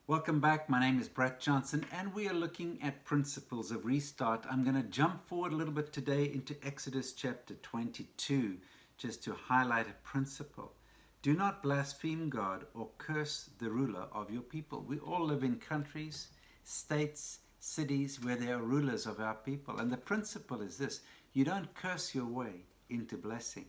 Welcome back. My name is Brett Johnson, and we are looking at principles of restart. I'm going to jump forward a little bit today into Exodus chapter 22, just to highlight a principle. Do not blaspheme God or curse the ruler of your people. We all live in countries, states, cities where there are rulers of our people. And the principle is this: you don't curse your way into blessing.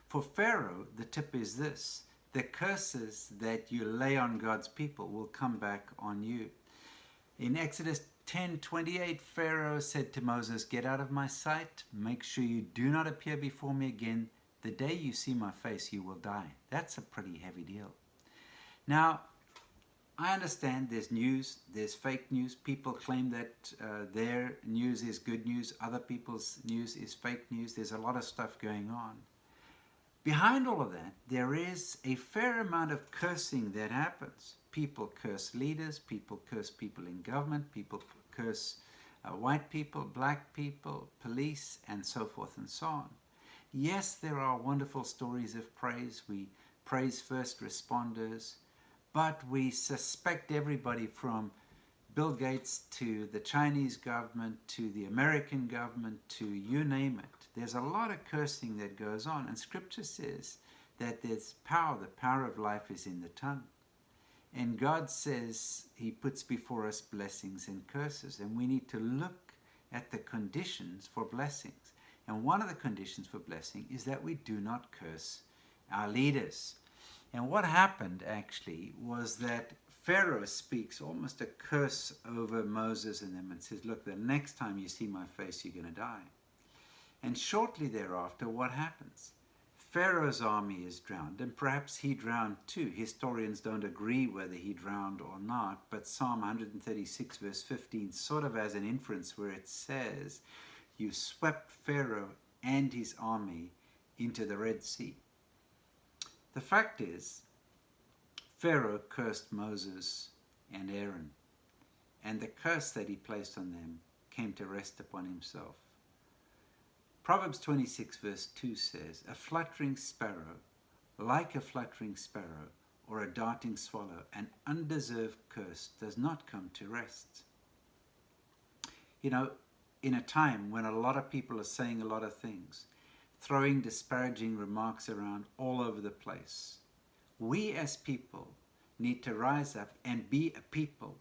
For Pharaoh, the tip is this: the curses that you lay on God's people will come back on you. In Exodus 10:28, Pharaoh said to Moses, "Get out of my sight. Make sure you do not appear before me again. The day you see my face, you will die." That's a pretty heavy deal. Now, I understand there's news, there's fake news. People claim that their news is good news. Other people's news is fake news. There's a lot of stuff going on. Behind all of that, there is a fair amount of cursing that happens. People curse leaders, people curse people in government, people curse white people, black people, police, and so forth and so on. Yes, there are wonderful stories of praise. We praise first responders, but we suspect everybody from Bill Gates to the Chinese government to the American government to you name it. There's a lot of cursing that goes on, and Scripture says that there's power. The power of life is in the tongue. And God says He puts before us blessings and curses, and we need to look at the conditions for blessings. And one of the conditions for blessing is that we do not curse our leaders. And what happened actually was that Pharaoh speaks almost a curse over Moses and them and says, "Look, the next time you see my face, you're going to die." And shortly thereafter, what happens? Pharaoh's army is drowned, and perhaps he drowned too. Historians don't agree whether he drowned or not, but Psalm 136 verse 15 sort of has an inference where it says, "You swept Pharaoh and his army into the Red Sea." The fact is, Pharaoh cursed Moses and Aaron, and the curse that he placed on them came to rest upon himself. Proverbs 26 verse 2 says, "A fluttering sparrow, like a fluttering sparrow, or a darting swallow, an undeserved curse does not come to rest." You know, in a time when a lot of people are saying a lot of things, throwing disparaging remarks around all over the place, we as people need to rise up and be a people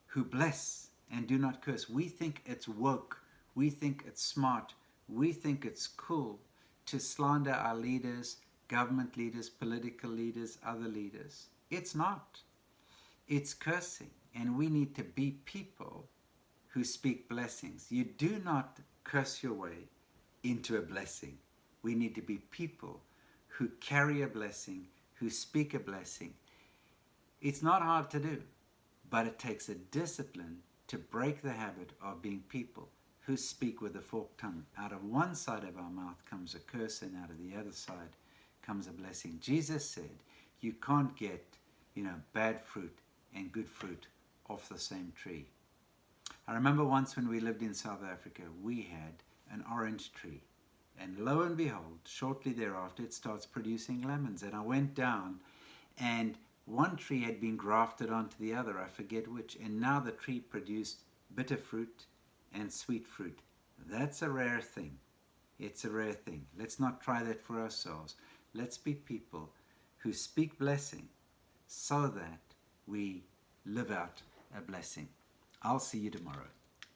who bless and do not curse. We think it's woke, we think it's smart, we think it's cool to slander our leaders, government leaders, political leaders, other leaders. It's not. It's cursing, and we need to be people who speak blessings. You do not curse your way into a blessing. We need to be people who carry a blessing, who speak a blessing. It's not hard to do, but it takes a discipline to break the habit of being people who speak with a forked tongue. Out of one side of our mouth comes a curse, and out of the other side comes a blessing. Jesus said you can't get, bad fruit and good fruit off the same tree. I remember once when we lived in South Africa, we had an orange tree. And lo and behold, shortly thereafter, it starts producing lemons. And I went down, and one tree had been grafted onto the other, I forget which, and now the tree produced bitter fruit and sweet fruit. That's a rare thing. It's a rare thing. Let's not try that for ourselves. Let's be people who speak blessing so that we live out a blessing. I'll see you tomorrow.